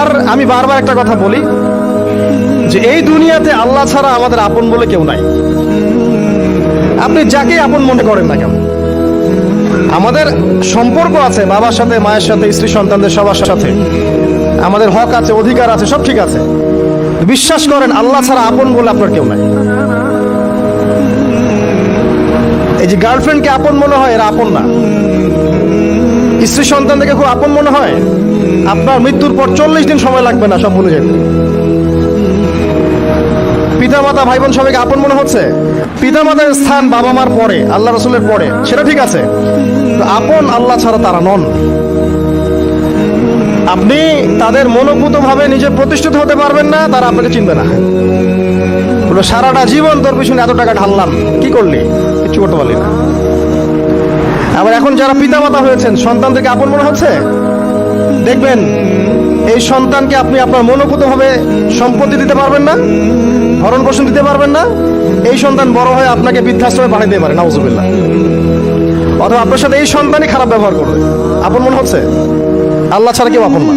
আর আমি বারবার একটা কথা বলি যে এই দুনিয়াতে আল্লাহ ছাড়া আমাদের আপন বলে কেউ নাই। আপনি যাকে আপন মনে করেন না কেন, আমাদের সম্পর্ক আছে বাবার সাথে, মায়ের সাথে, স্ত্রী সন্তানদের সবার সাথে, আমাদের হক আছে, অধিকার আছে, সব ঠিক আছে। বিশ্বাস করেন আল্লাহ ছাড়া আপন বলে আপনার কেউ নাই। এই যে গার্লফ্রেন্ডকে আপন মনে হয়, এরা আপন না। স্ত্রী সন্তানদেরকে খুব আপন মনে হয়, আপনার মৃত্যুর পর 40 দিন সময় লাগবে না সব ভুলে যাবে। পিতামাতা, ভাই বোন সবাইকে আপন মনে হচ্ছে। পিতামাতার স্থান বাবা মার পরে, আল্লাহ রসুলের পরে, সেটা ঠিক আছে। আপন আল্লাহ ছাড়া তারা নন। আপনি তাদের মনোভূত ভাবে নিজে প্রতিষ্ঠিত হতে পারবেন না, তারা আপনাকে চিনবে না। সারাটা জীবন তোর পিছনে এত টাকা ঢাললাম, কি করলি? কিছু করতে পারলি না। আবার এখন যারা পিতামাতা হয়েছেন, সন্তানদেরকে আপন মনে হচ্ছে, দেখবেন এই সন্তানকে আপনি আপনার মনোভূত ভাবে সম্পত্তি দিতে পারবেন না, ভরণ পোষণ দিতে পারবেন না। এই সন্তান বড় হয়ে আপনাকে বৃদ্ধাশ্রমে পাঠিয়ে দিতে পারে, নাউজুবিল্লাহ। অথবা আপনার সাথে এই সন্তানই খারাপ ব্যবহার করবে। আপন মনে হচ্ছে? আল্লাহ ছাড়া কেউ আপন না।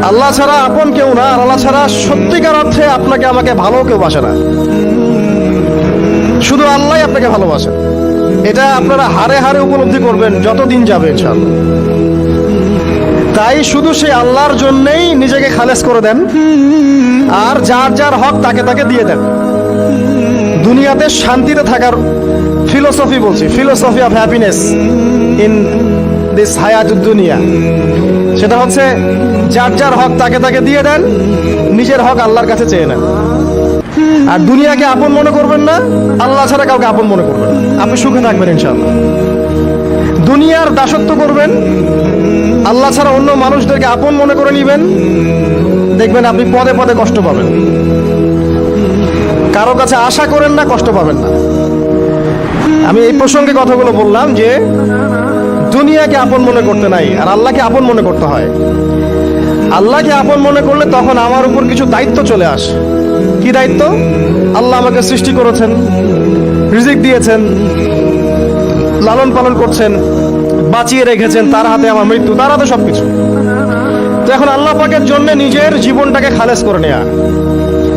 আল্লাহ ছাড়া আপন কেউ না। আর আল্লাহ ছাড়া সত্যিকার অর্থে আপনাকে আমাকে ভালো কেউ বাসে না। শুধু আল্লাহই আপনাকে ভালোবাসে। এটা আপনারা হারে হারে উপলব্ধি করবেন যত দিন যাবে ইনশাআল্লাহ। তাই শুধু সেই আল্লাহর জন্যই নিজেকে খালেস করে দেন, আর যার যার হক তাকে তাকে দিয়ে দেন। দুনিয়াতে শান্তিতে থাকার ফিলোসফি বলছি, philosophy of happiness in this হায়াতুদ দুনিয়া, সেটা হচ্ছে যার যার হক তাকে তাকে দিয়ে দেন, নিজের হক আল্লাহর কাছে চেয়ে নেন। আর দুনিয়াকে আপন মনে করবেন না, আল্লাহ ছাড়া কাউকে আপন মনে করবেন না। আপনি সুখে থাকবেন ইনশাআল্লাহ। দুনিয়ার দাসত্ব করবেন, আল্লাহ ছাড়া অন্য মানুষদেরকে আপন মনে করে নিবেন, দেখবেন আপনি পদে পদে কষ্ট পাবেন। কারো কাছে আশা করেন না, কষ্ট পাবেন না। আমি এই প্রসঙ্গে কথাগুলো বললাম যে দুনিয়াকে আপন মনে করতে নাই, আর আল্লাহকে আপন মনে করতে হয়। আল্লাহকে আপন মনে করলে তখন আমার উপর কিছু দায়িত্ব চলে আসে। কি দায়িত্ব? আল্লাহ আমাকে সৃষ্টি করেছেন, রিজিক দিয়েছেন, লালন পালন করছেন, বাঁচিয়ে রেখেছেন, তার হাতে আমার মৃত্যু, তার হাতে সবকিছু। তো এখন আল্লাহ পাকের জন্য নিজের জীবনটাকে খালেস করে নেয়া,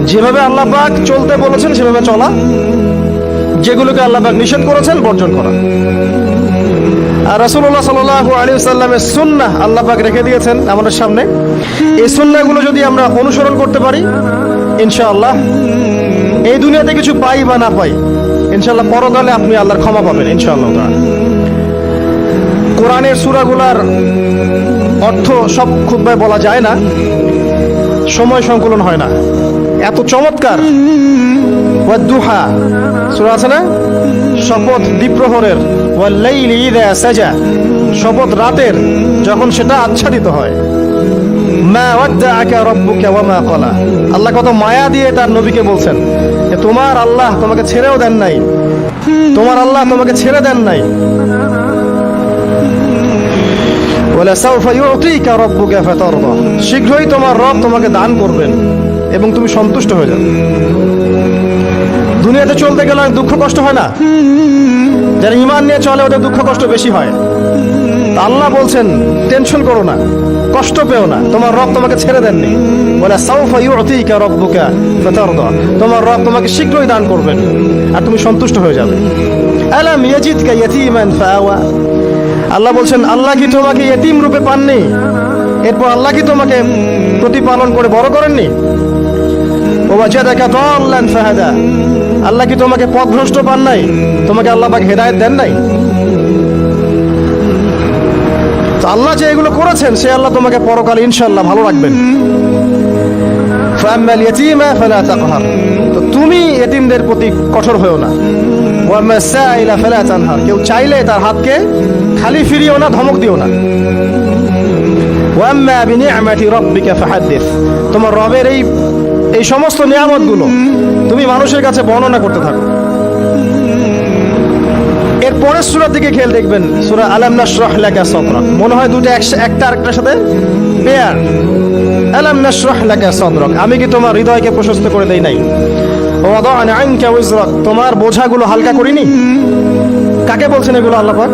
যেভাবে আল্লাহ পাক চলতে বলেছেন সেভাবে চলা, যেগুলোকে আল্লাহ পাক নিষেধ করেছেন বর্জন করা। আর রাসূলুল্লাহ সাল্লাল্লাহু আলাইহি ওয়াসাল্লামের সুন্নাহ আল্লাহ পাক রেখে দিয়েছেন আমাদের সামনে। এই সুন্নাহগুলো যদি আমরা অনুসরণ করতে পারি, ইনশাআল্লাহ এই দুনিয়াতে কিছু পাই বা না পাই, ইনশাআল্লাহ পরকালে আপনি আল্লাহর ক্ষমা পাবেন ইনশাআল্লাহ তাআলা। কোরআনের সূরাগুলার অর্থ সব খুতবায় বলা যায় না, সময় সংকলন হয় না। এত চমৎকার ওয়াদ-দুহা সূরা আছে না, শপথ দ্বিপ্রহরের, ওয়াল-লাইলি ইযা সাজা, শপথ রাতের যখন সেটা আচ্ছাদিত হয়। মা ওয়াদ্দাআকা রাব্বুকা ওয়া মা ক্বালা, আল্লাহ কত মায়া দিয়ে তার নবীকে বলছেন যে তোমার আল্লাহ তোমাকে ছেড়েও দেন নাই, তোমার আল্লাহ তোমাকে ছেড়ে দেন নাই। ওয়ালা সাউফা ইউতিকা রাব্বুকা ফাতারদা, শীঘ্রই তোমার রব তোমাকে দান করবেন এবং তুমি সন্তুষ্ট হয়ে যাবে। দুনিয়াতে চলতে গেলে দুঃখ কষ্ট হয় না? যারা ঈমান নিয়ে চলে ওদের দুঃখ কষ্ট বেশি হয়। আল্লাহ বলছেন টেনশন করো না, কষ্ট পেও না, তোমার রব তোমাকে ছেড়ে দেননি। ওয়ালা সাউফা ইউতিকা রাব্বুকা ফাতারদা, তোমার রব তোমাকে শীঘ্রই দান করবেন আর তুমি সন্তুষ্ট হয়ে যাবে। আলাম ইয়াজিদকা ইয়াতীমান ফাআওয়া, আল্লাহ বলছেন আল্লাহ কি তোমাকে ইয়েতিম রূপে পাননি? এরপর আল্লাহ কি তোমাকে প্রতিপালন করে বড় করেননি? ওয়াজাদাকা দাল্লান ফাহাদা, আল্লাহ কি তোমাকে পথভ্রষ্ট পান নাই? তোমাকে আল্লাহ পাক হেদায়েত দেন নাই? তো আল্লাহ যে এগুলো করেছেন সে আল্লাহ তোমাকে পরকালে ইনশাআল্লাহ ভালো রাখবেন। ফাআম্মাল ইয়াতীমা ফালা তাকহার, তো তুমি এতিমদের প্রতি কঠোর হয়ো না। ওয়াম্মা সাইলা ফালা তানহার, কেউ চাইলে তার হাতকে খালি ফিরিও না, ধমক দিও না। ওয়াম্মা বিনি'মাতি রাব্বিকা ফাহাদ্দিস, তোমার রবের এই সমস্ত নিয়ামতগুলো তুমি মানুষের কাছে বর্ণনা করতে থাকো। এর পরের সূরার দিকে খেয়াল দেখবেন, সূরা আলাম নাশরাহ লাকা সাদরাক, মনে হয় দুটো একটা আরেকটার সাথে পেয়ার। আলাম নাশরাহ লাকা সাদরাক, আমি কি তোমার হৃদয়কে প্রশস্ত করে দেই নাই? ওয়াদা'না আনকা ওয়িজরাক, তোমার বোঝাগুলো হালকা করিনি? কাকে বলছেন এগুলো আল্লাহ পাক?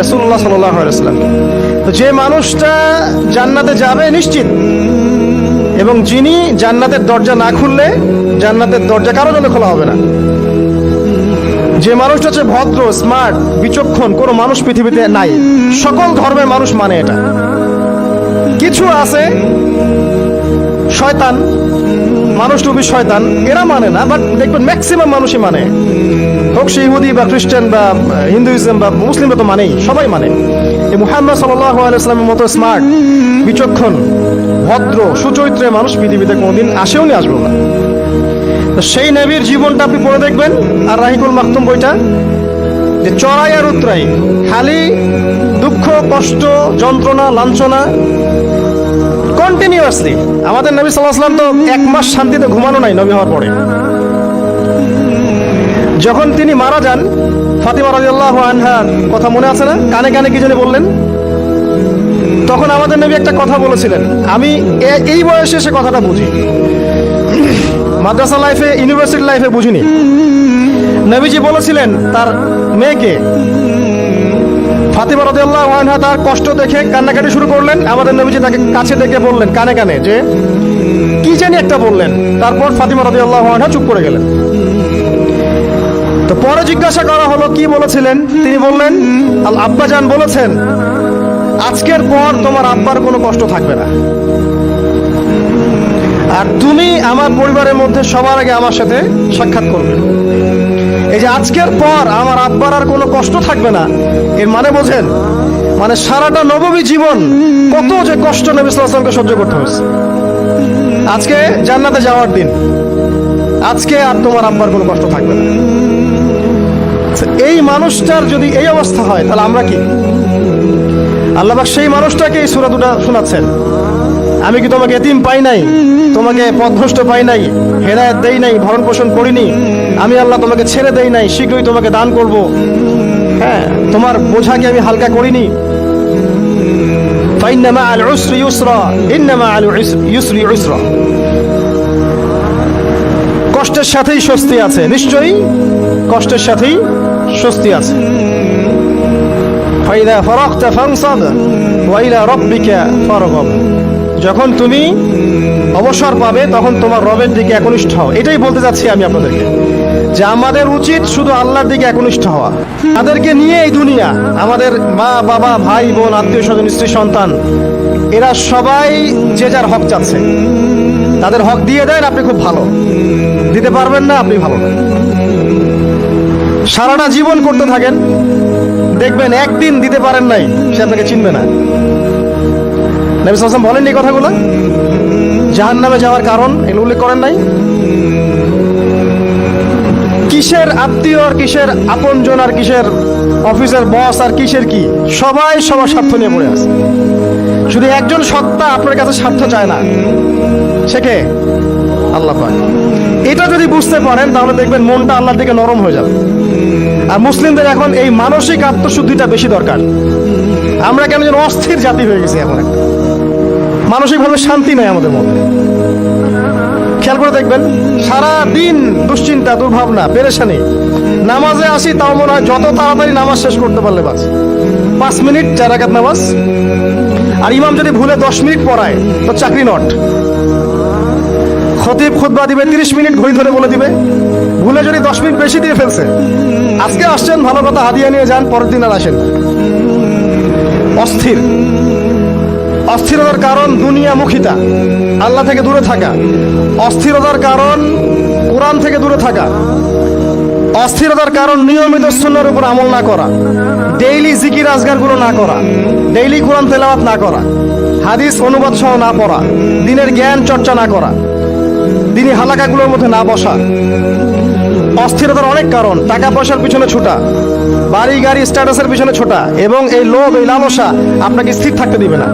রাসূলুল্লাহ সাল্লাল্লাহু আলাইহি ওয়াসাল্লাম। তো যে মানুষটা জান্নাতে যাবে নিশ্চিত, এবং যিনি জান্নাতের দরজা না খুললে জান্নাতের দরজা কারো জন্য খোলা হবে না। যে মানুষটা হচ্ছে ভদ্র, স্মার্ট, বিচক্ষণ, কোনো মানুষ পৃথিবীতে নাই। সকল ধর্মের মানুষ মানে এটা। কিছু আছে শয়তান, মানুষ টুবি শয়তান, এরা মানে না, বাট দেখবেন ম্যাক্সিমাম মানুষই মানে। হোক সে ইহুদি বা খ্রিস্টান বা হিন্দুইজম বা মুসলিমরা তো মানেই, সবাই মানে। এই মুহাম্মদ সাল্লাল্লাহু আলাইহি ওয়াসাল্লামের মতো স্মার্ট, বিচক্ষণ, ভদ্র, সুচরিত্রের মানুষ পৃথিবীতে কোনোদিন আসেও নি, আসবেও না। তো সেই নবীর জীবনটা আপনি পড়ে দেখবেন, আর রাহিকুল মাকতুম বইটা, যে চড়াই আর উতরাই, খালি দুঃখ, কষ্ট, যন্ত্রণা, লাঞ্ছনা, কন্টিনিউয়াসলি। আমাদের নবী সাল্লাল্লাহু আলাইহি ওয়াসাল্লাম তো 1 মাস শান্তিতে ঘুমানো নাই নবী হওয়ার পরে। যখন তিনি মারা যান, ফাতিমা রাদিয়াল্লাহু আনহার কথা মনে আছে না? কানে কানে কি জানি বললেন। তখন আমাদের নবী একটা কথা বলেছিলেন, আমি এই বয়সে সে কথাটা বুঝি, মাদ্রাসা লাইফে, ইউনিভার্সিটি লাইফে বুঝিনি। নবীজি বলেছিলেন তার মেয়েকে, ফাতিমা রাদিয়াল্লাহু আনহা তার কষ্ট দেখে কান্নাকাটি শুরু করলেন। আমাদের নবীজি তাকে কাছে ডেকে বললেন কানে কানে যে কি জানি একটা বললেন। তারপর ফাতিমা রাদিয়াল্লাহু আনহা চুপ করে গেলেন। তো পরে জিজ্ঞাসা করা হলো কি বলেছিলেন, তিনি বললেন আল আব্বাজান বলেছেন আজকের পর তোমার আব্বার কোনো কষ্ট থাকবে না, আর তুমি আমার পরিবারের মধ্যে সবার আগে আমার সাথে সাক্ষাৎ করবে। এই যে আজকের পর আমার আব্বার আর কোনো কষ্ট থাকবে না, এর মানে বোঝেন, মানে সারাটা নববী জীবন কত যে কষ্ট নবী সাল্লাল্লাহু আলাইহি ওয়াসাল্লামকে সহ্য করতে হয়েছে। আজকে জান্নাতে যাওয়ার দিন, আজকে আর তোমার আব্বার কোনো কষ্ট থাকবে না। এই মানুষটার যদি এই অবস্থা হয়, তাহলে আমরা কি? আল্লাহ পাক সেই মানুষটাকে এই সূরা দুটো শোনাচ্ছেন, আমি কি তোমাকে এতিম পাই নাই, তোমাকে পথভ্রষ্ট পাই নাই, হেদায়েত দেই নাই, ভরণ পোষণ করিনি, আমি আল্লাহ তোমাকে ছেড়ে দেই নাই, শীঘ্রই তোমাকে দান করব। হ্যাঁ, তোমার বোঝাকে আমি হালকা করিনি। ফাইন্না মাআল উসরি ইউসরা, ইন্না মাআল ইউসরি ইউসরা। কষ্টের সাথেই স্বস্তি আছে, নিশ্চয়ই কষ্টের সাথেই স্বস্তি আছে। ফাইদা ফারাগতা ফানসাব ওয়া ইলা রাব্বিকা ফারগাব। যখন তুমি অবসর পাবে তখন তোমার রবের দিকে একনিষ্ঠ হও। এটাই বলতে যাচ্ছি আমি আপনাদেরকে, যে আমাদের উচিত শুধু আল্লাহর দিকে একনিষ্ঠ হওয়া। তাদেরকে নিয়ে এই দুনিয়া, আমাদের মা বাবা, ভাই বোন, আত্মীয় স্বজন, স্ত্রী সন্তান, এরা সবাই যে যার হক চাচ্ছে। তাদের হক দিয়ে দেন, আপনি খুব ভালো। দিতে পারবেন না, আপনি ভালো না। সারাটা জীবন করতে থাকেন, দেখবেন একদিন দিতে পারেন নাই, সে আপনাকে চিনবে না। নবী সাল্লাল্লাহু আলাইহি ওয়াসাল্লাম বলেন এই কথাগুলো, জাহান্নামে যাওয়ার কারণ এগুলো উল্লেখ করেন নাই। কিসের আত্মীয় আর কিসের আপনজন আর কিসের অফিসের বস আর কিসের কি, সবাই সবার স্বার্থ নিয়ে পড়ে আছে। শুধু একজন সত্তা আপনার কাছে স্বার্থ চায় না, সে কে? আল্লাহ পাক। এটা যদি বুঝতে পারেন তাহলে দেখবেন মনটা আল্লাহর দিকে নরম হয়ে যাবে। আর মুসলিমদের এখন এই মানসিক আত্মশুদ্ধিটা বেশি দরকার। আমরা কেন যেন অস্থির জাতি হয়ে গেছি এখন, একটা মানসিকভাবে শান্তি নাই আমাদের মধ্যে। খেয়াল করে দেখবেন সারা দিন দুশ্চিন্তা, দুর্ভাবনা, পেরেশানি। নামাজে আসি তাও মনে হয় যত তাড়াতাড়ি নামাজ শেষ করতে পারলে বাস। 5 মিনিট 4 রাকাত নামাজ, আর ইমাম যদি ভুলে 10 মিনিট পড়ায় তো চাকরি নট। খতিব খুতবা দিবে 30 মিনিট ঘড়ি ধরে বলে দিবে, ভুলে যদি 10 মিনিট বেশি দিয়ে ফেলছে, আজকে আসছেন ভালো কথা, হাদিয়া নিয়ে যান, পরের দিন আর আসেন। অস্থির। অস্থিরতার কারণ দুনিয়ামুখিতা, আল্লাহ থেকে দূরে থাকা। অস্থিরতার কারণ কোরআন থেকে দূরে থাকা। অস্থিরতার কারণ নিয়মিত সুন্নাহর উপর আমল না করা, ডেইলি জিকির আজগারগুলো না করা, ডেইলি কোরআন তেলাওয়াত না করা, হাদিস অনুবাদ সহ না পড়া, দিনের জ্ঞান চর্চা না করা, দিনী হালাকাগুলোর মধ্যে না বসা। অস্থিরতার অনেক কারণ, টাকা পয়সার পিছনে ছোটা, বাড়ি গাড়ি স্ট্যাটাসের পিছনে ছোটা, এবং এই লোভ, এই লালসা আপনাকে স্থির থাকতে দিবে না।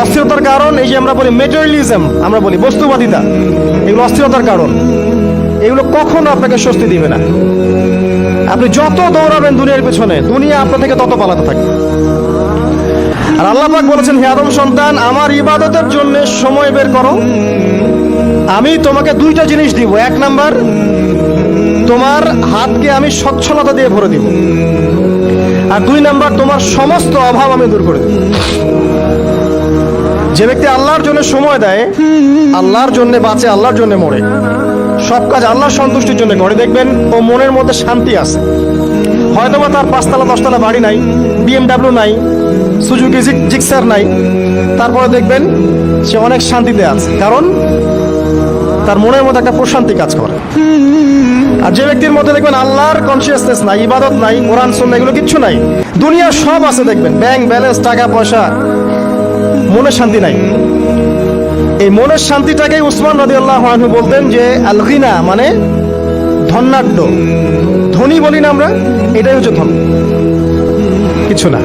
অস্থিরতার কারণ এই যে আমরা বলি মেটেরিয়ালিজম, আমরা বলি বস্তুবাদিতা, এগুলো অস্থিরতার কারণ। এগুলো কখনো আপনাকে স্বস্তি দিবে না। আপনি যত দৌড়াবেন দুনিয়ার পেছনে, দুনিয়া আপনার থেকে তত পালাতে থাকবে। আর আল্লাহ পাক বলেছেন, হে আদম সন্তান, আমার ইবাদতের জন্য সময় বের করো, আমি তোমাকে 2টা জিনিস দিব। 1 নাম্বার, তোমার হাতকে আমি সচ্ছলতা দিয়ে ভরে দিব। আর 2 নাম্বার, তোমার সমস্ত অভাব আমি দূর করে দেব। যে ব্যক্তি আল্লাহর জন্য সময় দেয়, আল্লাহর জন্য বাঁচে, আল্লাহর জন্য মরে, সব কাজ আল্লাহর সন্তুষ্টির জন্য করে, দেখবেন ও মনের মধ্যে শান্তি আছে। হয়তোবা তার 5তলা 10তলা বাড়ি নাই, BMW নাই, সুজুকি জিক্সার নাই, তারপরে দেখবেন সে অনেক শান্তিতে আছে, কারণ তার মনের মধ্যে একটা প্রশান্তি কাজ করে। আর যে ব্যক্তির মধ্যে দেখবেন আল্লাহর কনসিয়াসনেস নাই, ইবাদত নাই, কোরআন সুন্নাহ এগুলো কিচ্ছু নাই, দুনিয়ার সব আছে, দেখবেন ব্যাংক ব্যালেন্স, টাকা পয়সা, মনের শান্তি নাই। এই মনের শান্তিটাকেই উসমান রাদিয়াল্লাহু আনহু বলতেন যে আল গিনা, মানে ধনাঢ্য, ধনী বলি না আমরা, এটাই হচ্ছে ধন, কিছু না।